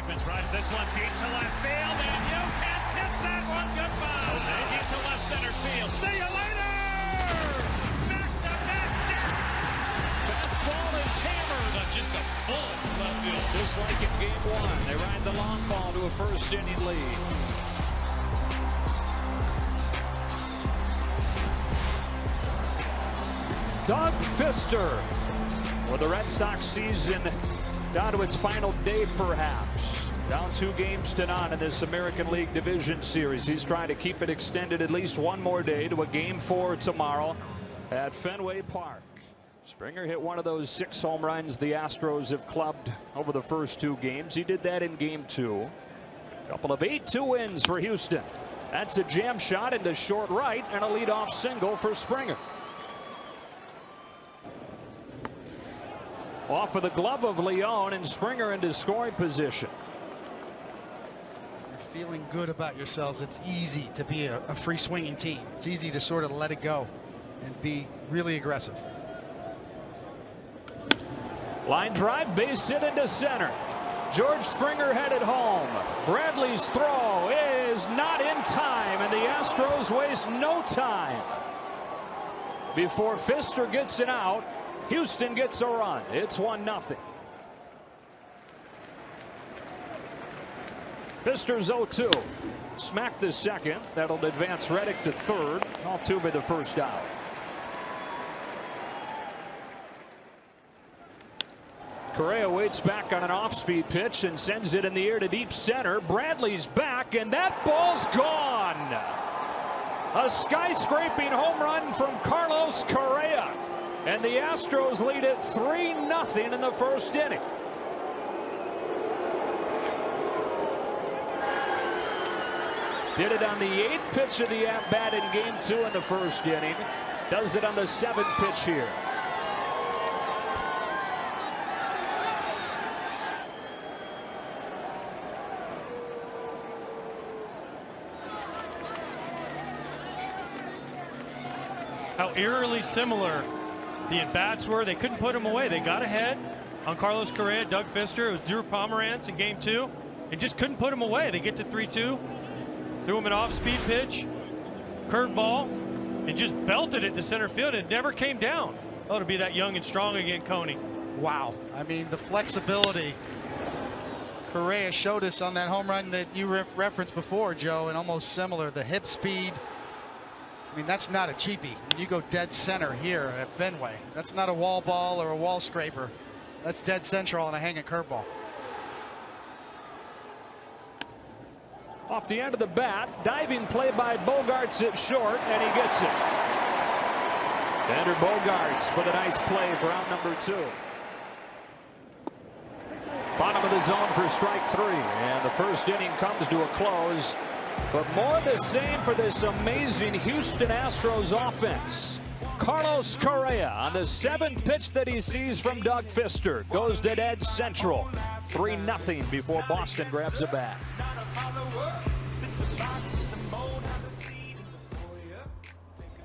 Cashman tries this one deep to left field, and you can't kiss that one goodbye. Jose deep to left center field. See you later! Back-to-back jack! Fastball is hammered on just a bullet left field. Just like in game one, they ride the long ball to a first inning lead. Doug Fister, with the Red Sox season down to its final day perhaps. Down 2 games to none in this American League Division Series. He's trying to keep it extended at least one more day to a Game 4 tomorrow at Fenway Park. Springer hit one of those 6 home runs the Astros have clubbed over the first 2 games. He did that in Game 2. A couple of 8-2 wins for Houston. That's a jam shot into short right and a leadoff single for Springer. Off of the glove of Leon, and Springer into scoring position. You're feeling good about yourselves. It's easy to be a free swinging team. It's easy to sort of let it go and be really aggressive. Line drive, base hit into center. George Springer headed home. Bradley's throw is not in time, and the Astros waste no time. Before Fister gets it out, Houston gets a run. It's 1-0. Fister's 0-2. Smacked the second. That'll advance Reddick to third. Altuve the first out. Correa waits back on an off-speed pitch and sends it in the air to deep center. Bradley's back, and that ball's gone. A skyscraping home run from Carlos Correa. And the Astros lead it 3-0 in the first inning. Did it on the 8th pitch of the at-bat in Game 2 in the first inning. Does it on the 7th pitch here. How eerily similar the at-bats were. They couldn't put him away. They got ahead on Carlos Correa, Doug Fister. It was Drew Pomerantz in Game 2. They just couldn't put him away. They get to 3-2. Threw him an off-speed pitch, curveball, and just belted it to center field. It never came down. Oh, to be that young and strong again, Coney. Wow. I mean, the flexibility Correa showed us on that home run that you referenced before, Joe, and almost similar. The hip speed. I mean, that's not a cheapie. When you go dead center here at Fenway, that's not a wall ball or a wall scraper. That's dead central on a hanging curveball. Off the end of the bat, diving play by Bogaerts at short, and he gets it. Xander Bogaerts with a nice play for out number 2. Bottom of the zone for strike 3, and the first inning comes to a close. But more of the same for this amazing Houston Astros offense. Carlos Correa on the 7th pitch that he sees from Doug Fister goes to dead central. 3-0 before Boston grabs a bat.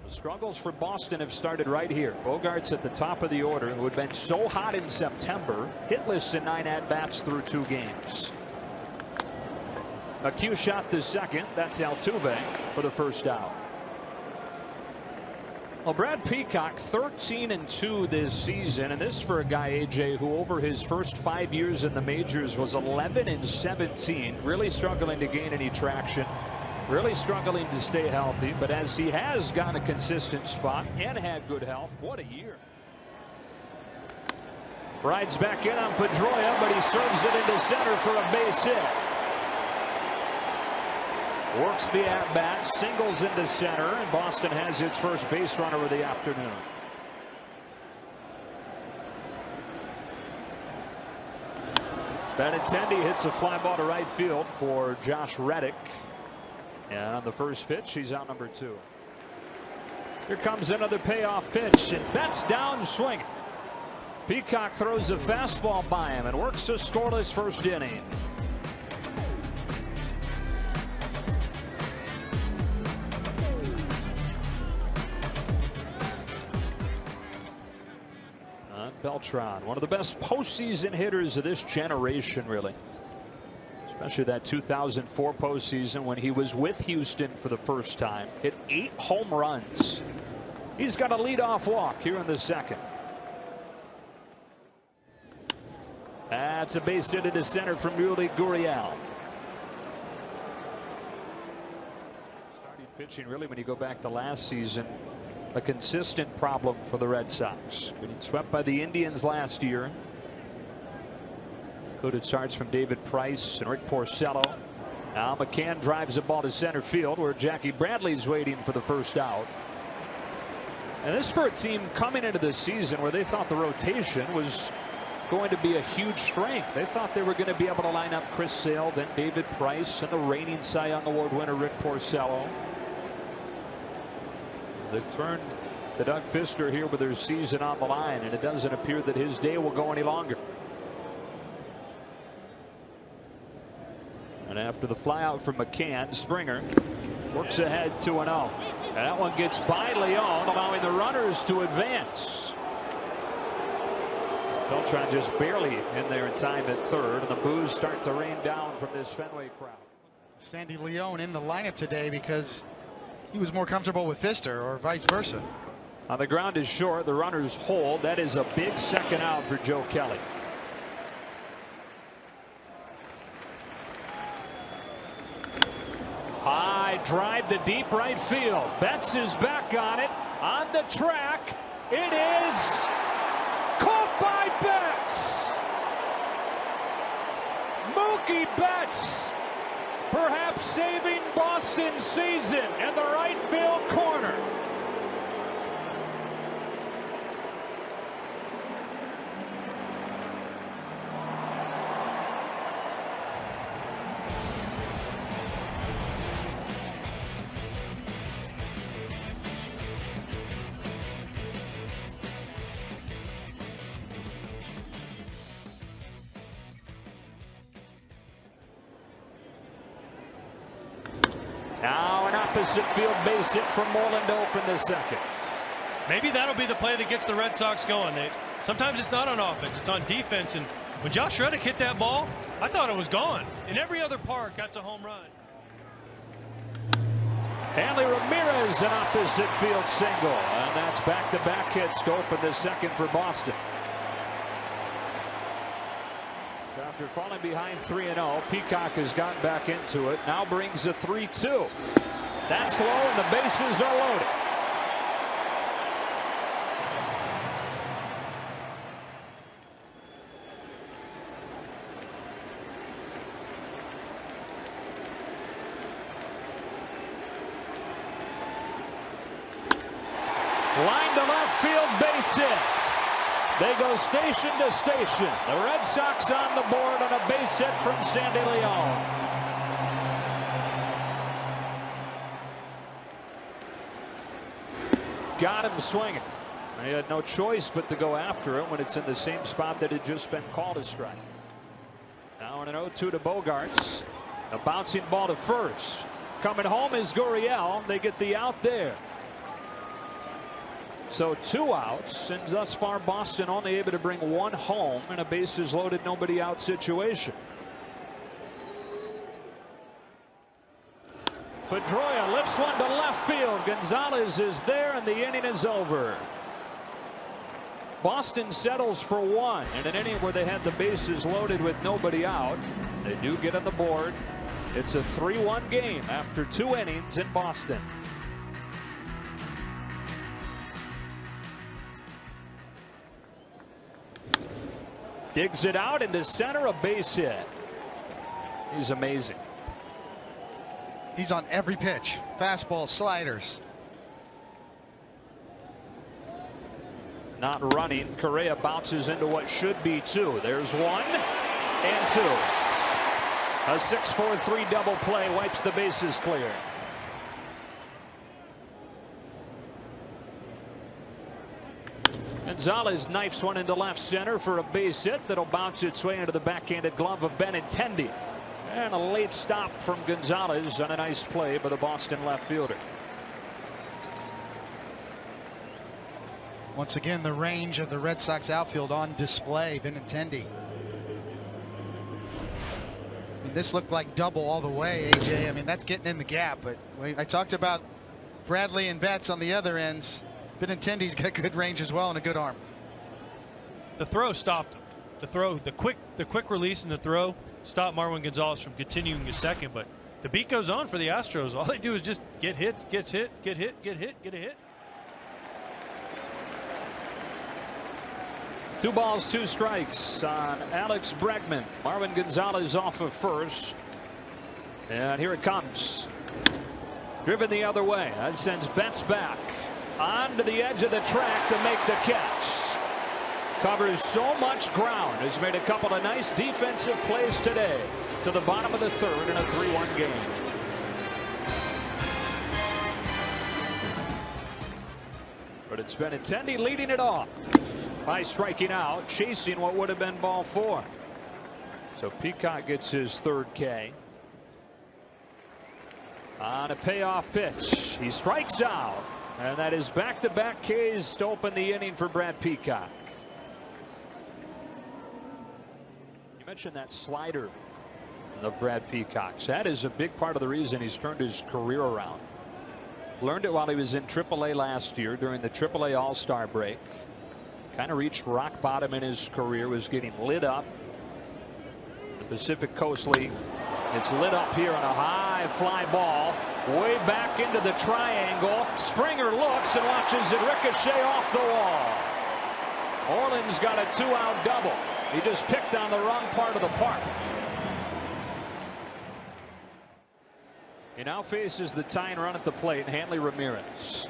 The struggles for Boston have started right here. Bogaerts at the top of the order, who had been so hot in September, hitless in 9 at-bats through 2 games. A cue shot to second. That's Altuve for the first out. Well, Brad Peacock 13-2 this season, and this for a guy, AJ, who over his first 5 years in the majors was 11-17, really struggling to gain any traction, really struggling to stay healthy. But as he has gotten a consistent spot and had good health, what a year. Rides back in on Pedroia, but he serves it into center for a base hit. Works the at-bat, singles into center, and Boston has its first base runner of the afternoon. Benintendi hits a fly ball to right field for Josh Reddick. And on the first pitch, he's out number 2. Here comes another payoff pitch, and that's down swinging. Peacock throws a fastball by him and works a scoreless first inning. Beltran, one of the best postseason hitters of this generation, really. Especially that 2004 postseason when he was with Houston for the first time. Hit 8 home runs. He's got a leadoff walk here in the second. That's a base hit into center from Yuli Gurriel. Starting pitching, really, when you go back to last season, a consistent problem for the Red Sox. Getting swept by the Indians last year. Included starts from David Price and Rick Porcello. Now McCann drives the ball to center field where Jackie Bradley's waiting for the first out. And this for a team coming into the season where they thought the rotation was going to be a huge strength. They thought they were going to be able to line up Chris Sale, then David Price, and the reigning Cy Young Award winner Rick Porcello. They've turned to Doug Fister here with their season on the line, and it doesn't appear that his day will go any longer. And after the flyout from McCann, Springer works ahead 2-0. And that one gets by Leon, allowing the runners to advance. Beltran just barely in there in time at third, and the boos start to rain down from this Fenway crowd. Sandy Leon in the lineup today because he was more comfortable with Fister, or vice versa. On the ground is short. The runners hold. That is a big second out for Joe Kelly. High drive to deep right field. Betts is back on it. On the track. It is caught by Betts. Mookie Betts, perhaps saving Boston's season in the right field corner. Now an opposite field base hit from Moreland to open the second. Maybe that'll be the play that gets the Red Sox going. Sometimes it's not on offense, it's on defense. And when Josh Reddick hit that ball, I thought it was gone. In every other park, that's a home run. Hanley Ramirez, an opposite field single. And that's back-to-back hits to open the second for Boston. So after falling behind 3-0, Peacock has gotten back into it. Now brings a 3-2. That's low, and the bases are loaded. Line to left field, base hit. They go station to station. The Red Sox on the board on a base hit from Sandy Leon. Got him swinging. He had no choice but to go after it when it's in the same spot that had just been called a strike. Now in an 0-2 to Bogarts. A bouncing ball to first. Coming home is Gurriel. They get the out there. So 2 outs, and thus far Boston only able to bring 1 home in a bases loaded, nobody out situation. Pedroia lifts one to left field. Gonzalez is there, and the inning is over. Boston settles for 1 in an inning where they had the bases loaded with nobody out. They do get on the board. It's a 3-1 game after 2 innings in Boston. Digs it out into center, a base hit. He's amazing. He's on every pitch. Fastball, sliders. Not running. Correa bounces into what should be 2. There's 1 and 2. A 6-4-3 double play wipes the bases clear. Gonzalez knifes one into left center for a base hit that'll bounce its way into the backhanded glove of Benintendi. And a late stop from Gonzalez on a nice play by the Boston left fielder. Once again, the range of the Red Sox outfield on display. Benintendi. this looked like double all the way, AJ. I mean, that's getting in the gap. But I talked about Bradley and Betts on the other ends. Benintendi's got good range as well and a good arm. The throw stopped him. The throw, the quick release and the throw stopped Marwin Gonzalez from continuing his second. But the beat goes on for the Astros. All they do is just get hit, get a hit. 2 balls, 2 strikes on Alex Bregman. Marwin Gonzalez off of first. And here it comes. Driven the other way. That sends Betts back onto the edge of the track to make the catch. Covers so much ground. Has made a couple of nice defensive plays today to the bottom of the 3rd in a 3-1 game. But it's Benintendi leading it off by striking out, chasing what would have been ball 4. So Peacock gets his 3rd K. On a payoff pitch, he strikes out, and that is back-to-back Ks to open the inning for Brad Peacock. You mentioned that slider of Brad Peacock's. That is a big part of the reason he's turned his career around. Learned it while he was in AAA last year during the AAA All-Star break. Kind of reached rock bottom in his career, was getting lit up. The Pacific Coast League. It's lit up here on a high fly ball. Way back into the triangle. Springer looks and watches it ricochet off the wall. Orland's got a 2-out double. He just picked on the wrong part of the park. He now faces the tying run at the plate, Hanley Ramirez.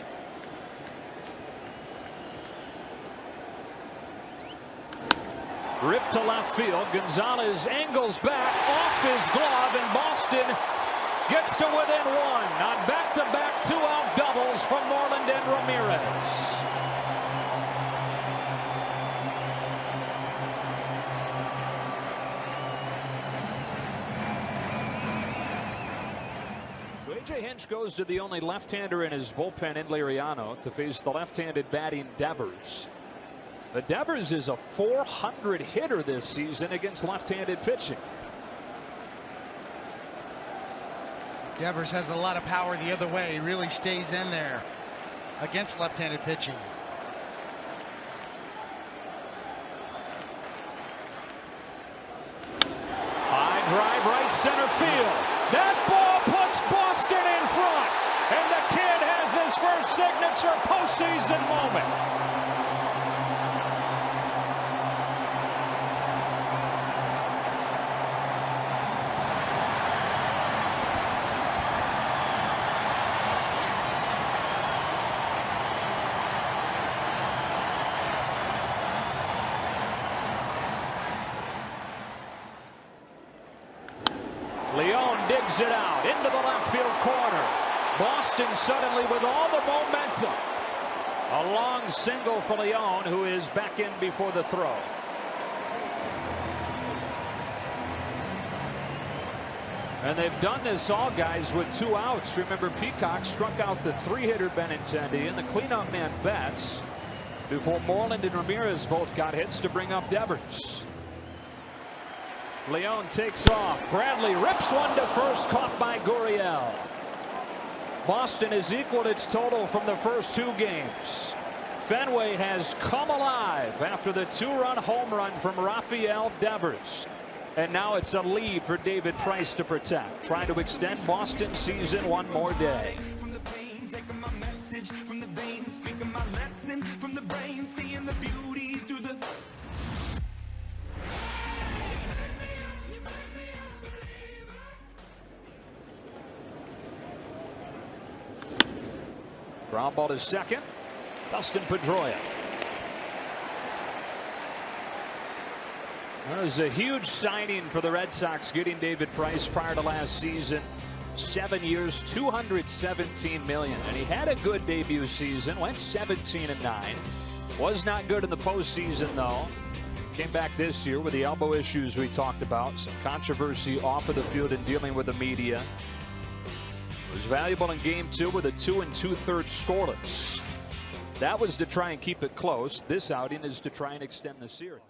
Ripped to left field. Gonzalez angles back off his glove, and Boston gets to within 1 on back-to-back 2-out doubles from Moreland and Ramirez. A.J. Hinch goes to the only left-hander in his bullpen in Liriano to face the left-handed batting Devers. But Devers is a .400 hitter this season against left-handed pitching. Devers has a lot of power the other way. He really stays in there against left-handed pitching. High drive right center field. That ball puts Boston in front. And the kid has his first signature postseason moment. Digs it out into the left field corner. Boston suddenly with all the momentum. A long single for Leon, who is back in before the throw. And they've done this all, guys, with 2 outs. Remember, Peacock struck out the 3-hitter Benintendi and the cleanup man Betts before Moreland and Ramirez both got hits to bring up Devers. Leon takes off. Bradley rips one to first, caught by Gurriel. Boston has equaled its total from the first 2 games. Fenway has come alive after the 2-run home run from Rafael Devers. And now it's a lead for David Price to protect, trying to extend Boston's season one more day. From the pain, taking my message from the veins, speaking my lesson from the brain, seeing the beauty through the. Ground ball to second. Dustin Pedroia. That was a huge signing for the Red Sox, getting David Price prior to last season. 7 years, $217 million. And he had a good debut season, went 17-9. Was not good in the postseason, though. Came back this year with the elbow issues we talked about. Some controversy off of the field and dealing with the media. Was valuable in game 2 with a 2 2/3 scoreless. That was to try and keep it close. This outing is to try and extend the series.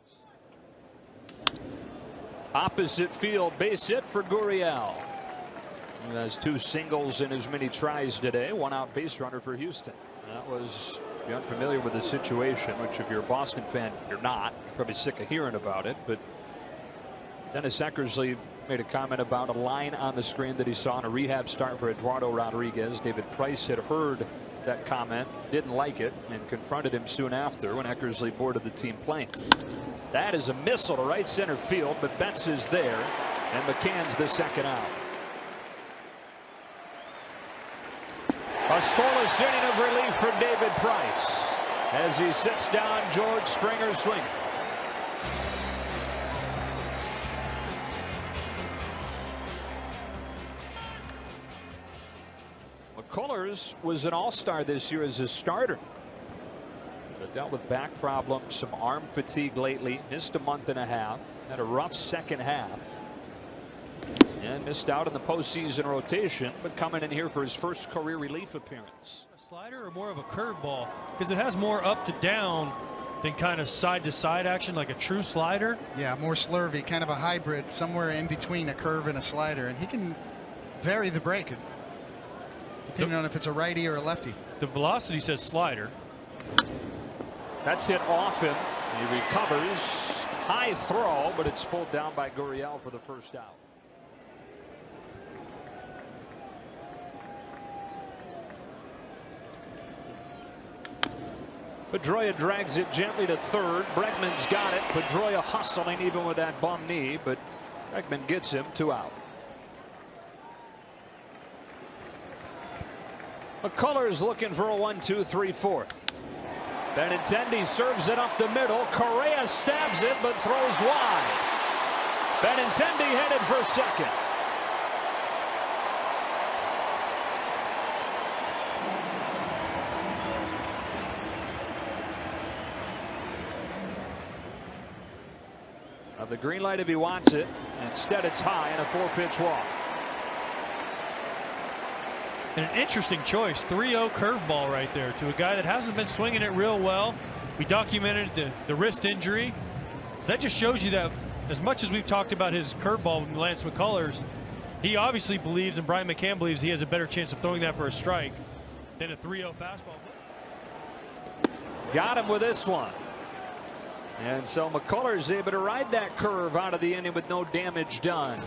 Opposite field, base hit for Gurriel. He has 2 singles in as many tries today. 1 out base runner for Houston. That was, if you're unfamiliar with the situation, which if you're a Boston fan, you're not. You're probably sick of hearing about it. But Dennis Eckersley made a comment about a line on the screen that he saw in a rehab start for Eduardo Rodriguez. David Price had heard that comment, didn't like it, and confronted him soon after when Eckersley boarded the team plane. That is a missile to right center field, but Betts is there, and McCann's the second out. A scoreless inning of relief for David Price as he sits down George Springer swinging. McCullers was an all-star this year as a starter, but dealt with back problems, some arm fatigue lately, missed a month and a half, had a rough second half, and missed out in the postseason rotation, but coming in here for his first career relief appearance. A slider or more of a curveball, because it has more up to down than kind of side to side action like a true slider. Yeah, more slurvy, kind of a hybrid, somewhere in between a curve and a slider, and he can vary the break depending on if it's a righty or a lefty. The velocity says slider. That's hit off him. He recovers. High throw, but it's pulled down by Gurriel for the first out. Pedroia drags it gently to third. Bregman's got it. Pedroia hustling even with that bum knee, but Bregman gets him. 2 out. McCullers looking for a 1-2-3-4. Benintendi serves it up the middle. Correa stabs it but throws wide. Benintendi headed for second. The green light if he wants it. Instead it's high and a 4-pitch walk. And an interesting choice, 3-0 curveball right there to a guy that hasn't been swinging it real well. We documented the wrist injury. That just shows you that as much as we've talked about his curveball with Lance McCullers, he obviously believes, and Brian McCann believes, he has a better chance of throwing that for a strike than a 3-0 fastball. Got him with this one. And so McCullers able to ride that curve out of the inning with no damage done.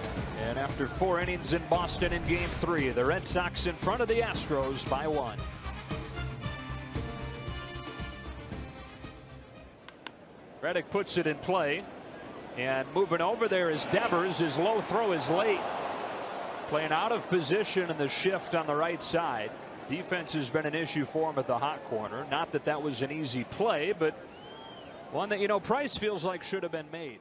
And after 4 innings in Boston in Game 3, the Red Sox in front of the Astros by 1. Reddick puts it in play. And moving over there is Devers. His low throw is late. Playing out of position in the shift on the right side. Defense has been an issue for him at the hot corner. Not that that was an easy play, but one that, you know, Price feels like should have been made.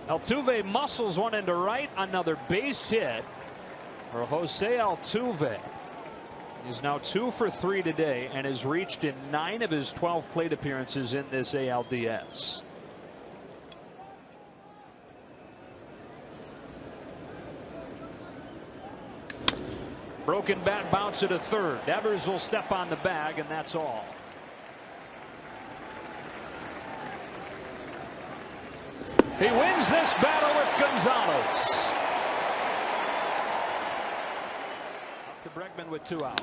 Altuve muscles one into right. Another base hit for Jose Altuve. He's now 2 for 3 today and has reached in 9 of his 12 plate appearances in this ALDS. Broken bat bounce to third. Devers will step on the bag, and that's all. He wins this battle with Gonzalez. Up to Bregman with 2 out.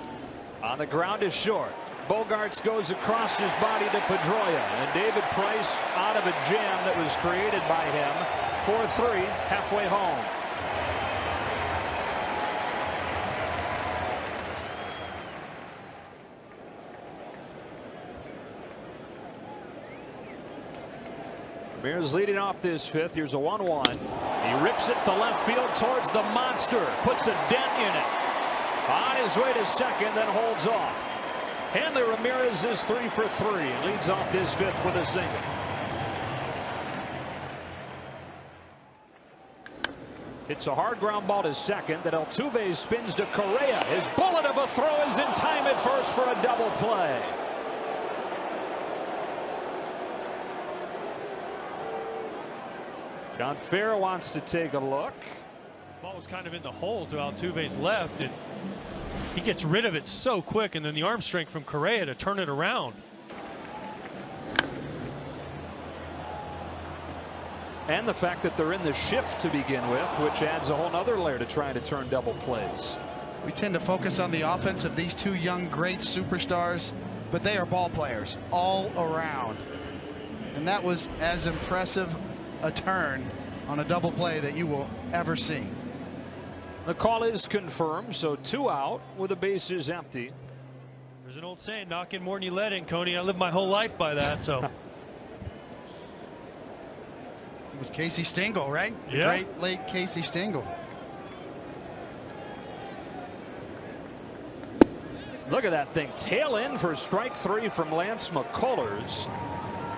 On the ground is short. Bogarts goes across his body to Pedroia, and David Price out of a jam that was created by him. 4-3, halfway home. Ramirez leading off this 5th. Here's a 1-1. He rips it to left field towards the monster. Puts a dent in it. On his way to second, then holds off. Hanley Ramirez is 3 for 3. Leads off this 5th with a single. It's a hard ground ball to second that Altuve spins to Correa. His bullet of a throw is in time at first for a double play. John Fair wants to take a look. The ball was kind of in the hole to Altuve's left, and He gets rid of it so quick, and then the arm strength from Correa to turn it around. And the fact that they're in the shift to begin with, which adds a whole other layer to trying to turn double plays. We tend to focus on the offense of these two young, great superstars, but they are ball players all around. And that was as impressive a turn on a double play that you will ever see. The call is confirmed, so 2 out with the bases empty. There's an old saying, knock in more than you let in, Coney. I lived my whole life by that, so. It was Casey Stengel, right? Yeah. Great late Casey Stengel. Look at that thing. Tail in for strike 3 from Lance McCullers.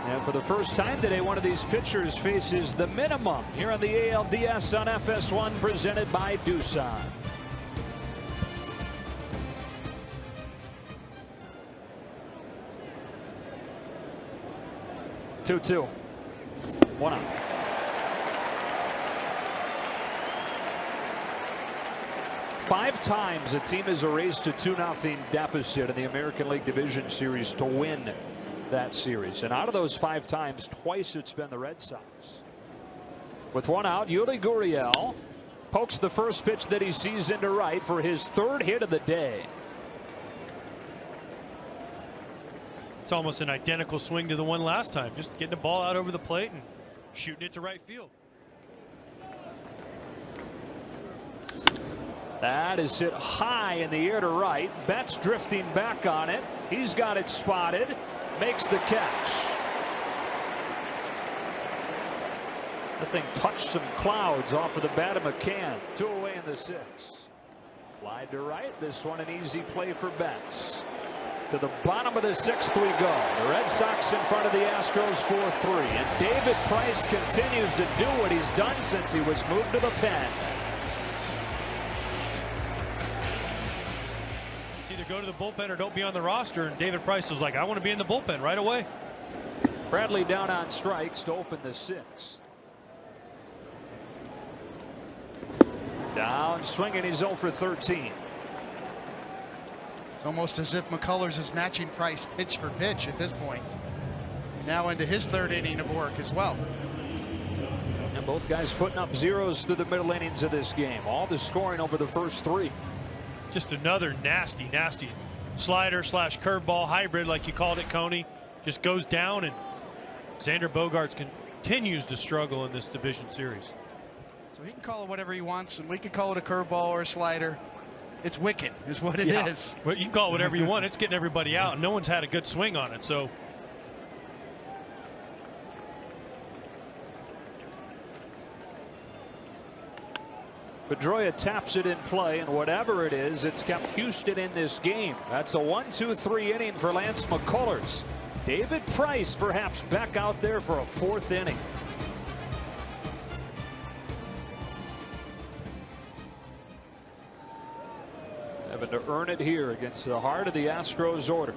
And for the first time today, one of these pitchers faces the minimum here on the ALDS on FS1, presented by Doosan. Two. 1 out. Five times a team has erased a 2-0 deficit in the American League Division Series to win that series. And out of those 5 times, twice it's been the Red Sox. With 1 out, Yuli Gurriel pokes the first pitch that he sees into right for his 3rd hit of the day. It's almost an identical swing to the one last time. Just getting the ball out over the plate and shooting it to right field. That is hit high in the air to right. Betts drifting back on it. He's got it spotted. Makes the catch. The thing touched some clouds off of the bat of McCann. 2 away in the 6th. Fly to right. This one an easy play for Betts. To the bottom of the 6th we go. The Red Sox in front of the Astros 4-3. And David Price continues to do what he's done since he was moved to the pen. Either go to the bullpen or don't be on the roster, and David Price was like, I want to be in the bullpen right away. Bradley down on strikes to open the 6th. Down swinging, he's 0 for 13. It's almost as if McCullers is matching Price pitch for pitch at this point. Now into his 3rd inning of work as well. And both guys putting up zeros through the middle innings of this game. All the scoring over the first 3. Just another nasty slider / curveball hybrid, like you called it, Coney. Just goes down, and Xander Bogaerts continues to struggle in this division series. So he can call it whatever he wants, and we can call it a curveball or a slider. It's wicked, is what it is. Well, you can call it whatever you want. It's getting everybody out, and no one's had a good swing on it. So. Pedroia taps it in play, and whatever it is, it's kept Houston in this game. That's a 1-2-3 inning for Lance McCullers. David Price perhaps back out there for a 4th inning. Having to earn it here against the heart of the Astros order.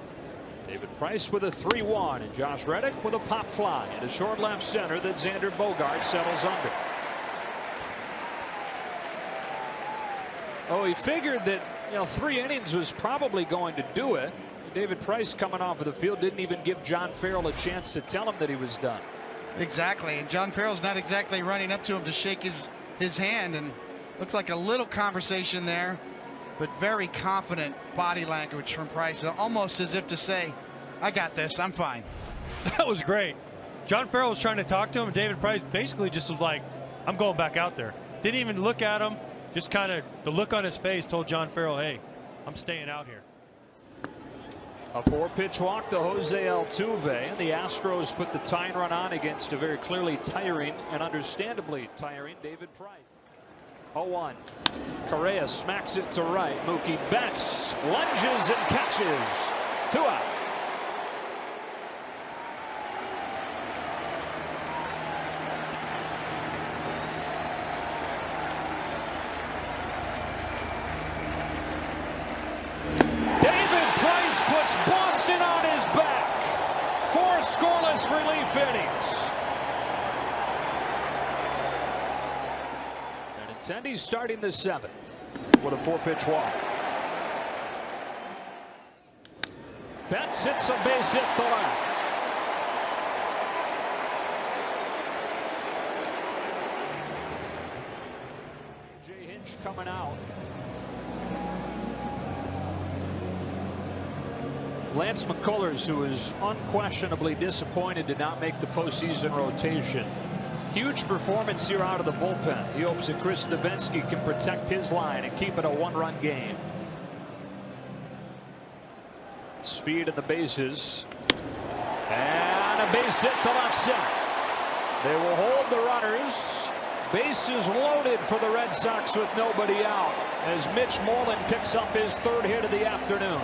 David Price with a 3-1, and Josh Reddick with a pop fly into short left center that Xander Bogaerts settles under. Oh, he figured that 3 innings was probably going to do it. David Price coming off of the field didn't even give John Farrell a chance to tell him that he was done. Exactly, and John Farrell's not exactly running up to him to shake his hand, and looks like a little conversation there, but very confident body language from Price, almost as if to say, I got this, I'm fine. That was great. John Farrell was trying to talk to him. David Price basically just was like, I'm going back out there. Didn't even look at him. Just kind of the look on his face told John Farrell, hey, I'm staying out here. A 4-pitch walk to Jose Altuve, and the Astros put the tying run on against a very clearly tiring and understandably tiring David Price. 0-1. Correa smacks it to right. Mookie Betts lunges and catches. 2 out. Boston on his back. 4 scoreless relief innings. And Benintendi starting the 7th with a 4-pitch walk. Betts hits a base hit to left. Jay Hinch coming out. Lance McCullers, who is unquestionably disappointed to not make the postseason rotation. Huge performance here out of the bullpen. He hopes that Chris Davinsky can protect his line and keep it a one-run game. Speed in the bases. And a base hit to left center. They will hold the runners. Bases loaded for the Red Sox with nobody out as Mitch Moreland picks up his third hit of the afternoon.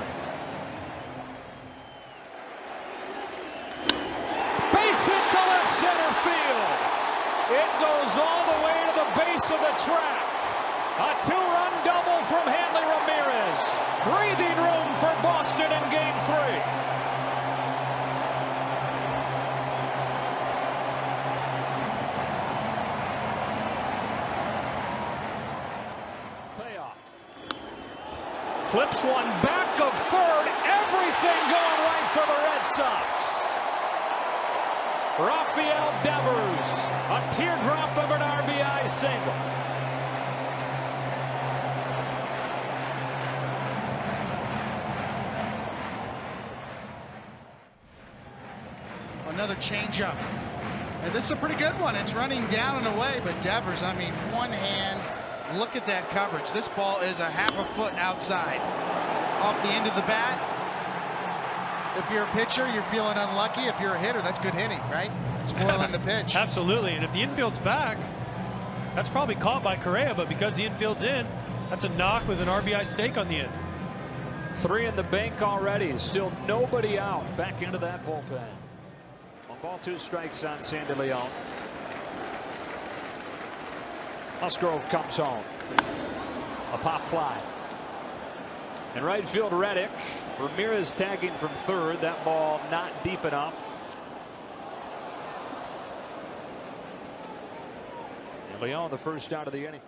Base hit to left center field. It goes all the way to the base of the track. A two-run double from Hanley Ramirez. Breathing room for Boston in Game 3. Payoff. Flips one back of third. Everything going right for the Red Sox. Rafael Devers, a teardrop of an RBI single. Another changeup. And this is a pretty good one. It's running down and away, but Devers, I mean, one hand. Look at that coverage. This ball is a half a foot outside. Off the end of the bat. If you're a pitcher, you're feeling unlucky. If you're a hitter, that's good hitting, right? Spoiling the pitch. Absolutely. And if the infield's back, that's probably caught by Correa, but because the infield's in, that's a knock with an RBI stake on the end. 3 in the bank already. Still nobody out. Back into that bullpen. 1-2 strikes on Sandy Leon. Musgrove comes home. A pop fly. In right field, Reddick. Ramirez tagging from third. That ball not deep enough. And Leon, the first out of the inning.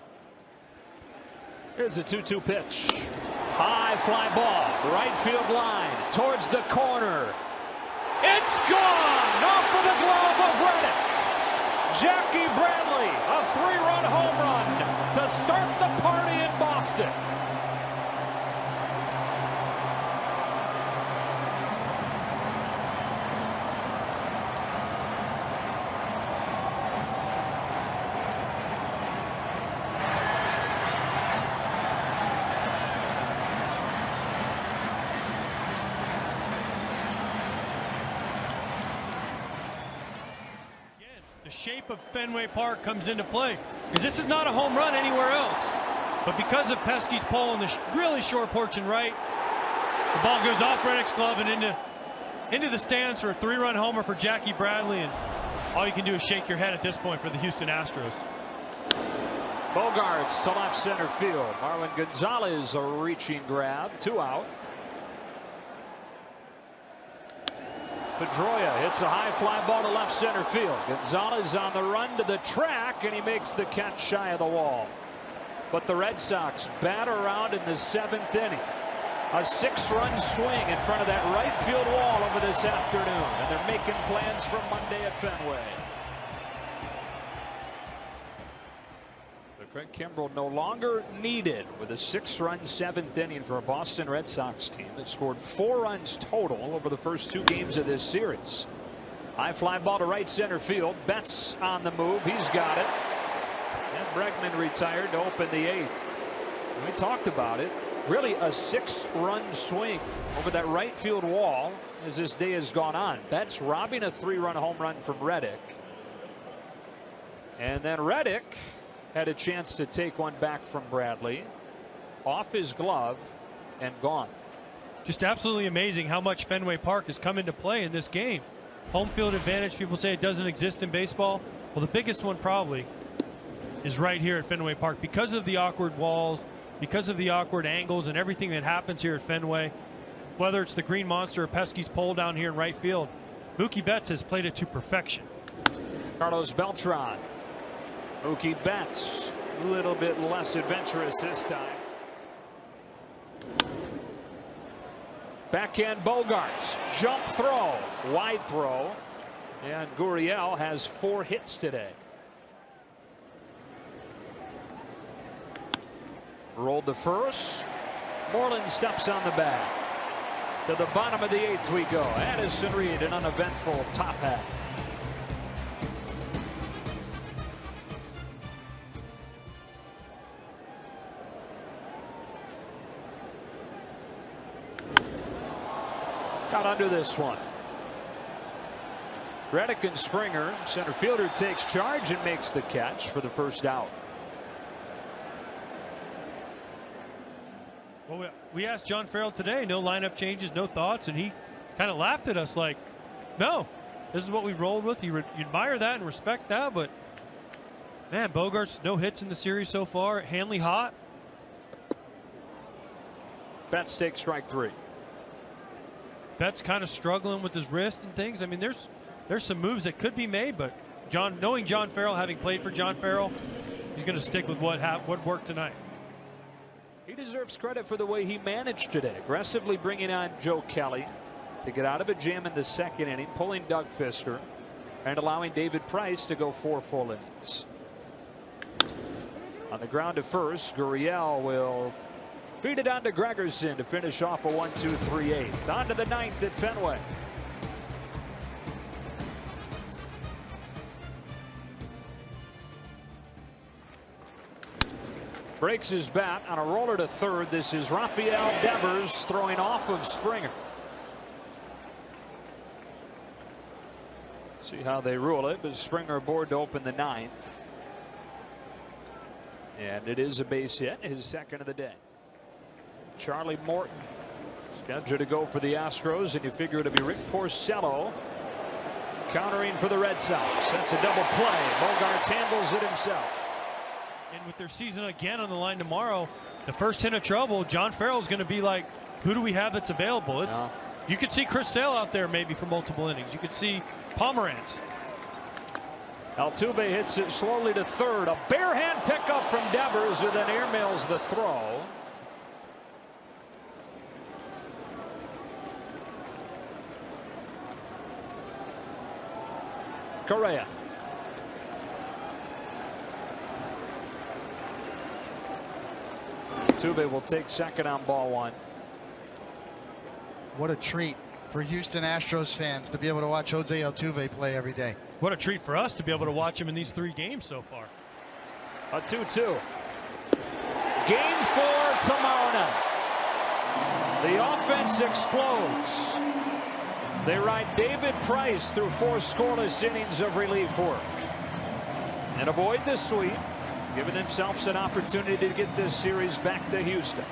Here's a 2-2 pitch. High fly ball. Right field line. Towards the corner. It's gone! Off of the glove of Reddick. Jackie Bradley, a 3-run home run to start the party in Boston. The shape of Fenway Park comes into play, because this is not a home run anywhere else. But because of Pesky's pole in the really short porch and right, the ball goes off Reddick's glove and into the stands for a 3-run homer for Jackie Bradley. And all you can do is shake your head at this point for the Houston Astros. Bogarts to left center field. Marwin Gonzalez, a reaching grab. 2 out. Pedroia hits a high fly ball to left center field. Gonzalez on the run to the track, and he makes the catch shy of the wall. But the Red Sox bat around in the 7th inning. A 6-run swing in front of that right field wall over this afternoon, and they're making plans for Monday at Fenway. But Craig Kimbrell no longer needed with a 6-run 7th inning for a Boston Red Sox team that scored 4 runs total over the first 2 games of this series. High fly ball to right center field. Betts on the move. He's got it. And Bregman retired to open the 8th. We talked about it. Really a 6-run swing over that right field wall as this day has gone on. Betts robbing a 3-run home run from Reddick. And then Reddick had a chance to take one back from Bradley. Off his glove and gone. Just absolutely amazing how much Fenway Park has come into play in this game. Home field advantage, people say it doesn't exist in baseball. Well, the biggest one probably is right here at Fenway Park because of the awkward walls, because of the awkward angles and everything that happens here at Fenway. Whether it's the Green Monster or Pesky's pole down here in right field, Mookie Betts has played it to perfection. Carlos Beltran. Mookie Betts a little bit less adventurous this time. Backhand Bogarts. Jump throw. Wide throw. And Gurriel has 4 hits today. Rolled to first. Moreland steps on the bag. To the bottom of the 8th we go. Addison Reed, an uneventful top half. Got under this one. Reddick and Springer. Center fielder takes charge and makes the catch for the first out. Well, we asked John Farrell today, no lineup changes, no thoughts, and he kind of laughed at us like, no, this is what we've rolled with. You admire that and respect that, but man, Bogarts, no hits in the series so far. Hanley hot. Betts takes strike 3. Betts kind of struggling with his wrist and things. I mean, there's some moves that could be made, but knowing John Farrell, having played for John Farrell, he's going to stick with what worked tonight. He deserves credit for the way he managed today, aggressively bringing on Joe Kelly to get out of a jam in the 2nd inning, pulling Doug Fister, and allowing David Price to go 4 full innings. On the ground to first, Gurriel will feed it on to Gregerson to finish off a 1-2-3-8. On to the 9th at Fenway. Breaks his bat on a roller to 3rd. This is Rafael Devers throwing off of Springer. See how they rule it, but Springer aboard to open the 9th. And it is a base hit, his 2nd of the day. Charlie Morton scheduled to go for the Astros, and you figure it'll be Rick Porcello countering for the Red Sox. That's a double play. Bogarts handles it himself. And with their season again on the line tomorrow, the first hint of trouble, John Farrell's going to be like, who do we have that's available? You could see Chris Sale out there maybe for multiple innings. You could see Pomeranz. Altuve hits it slowly to 3rd. A bare hand pickup from Devers, who then airmails the throw. Correa. Altuve will take 2nd on ball 1. What a treat for Houston Astros fans to be able to watch Jose Altuve play every day. What a treat for us to be able to watch him in these 3 games so far. A 2-2. Game 4 tomorrow night. The offense explodes. They ride David Price through 4 scoreless innings of relief work and avoid the sweep, giving themselves an opportunity to get this series back to Houston.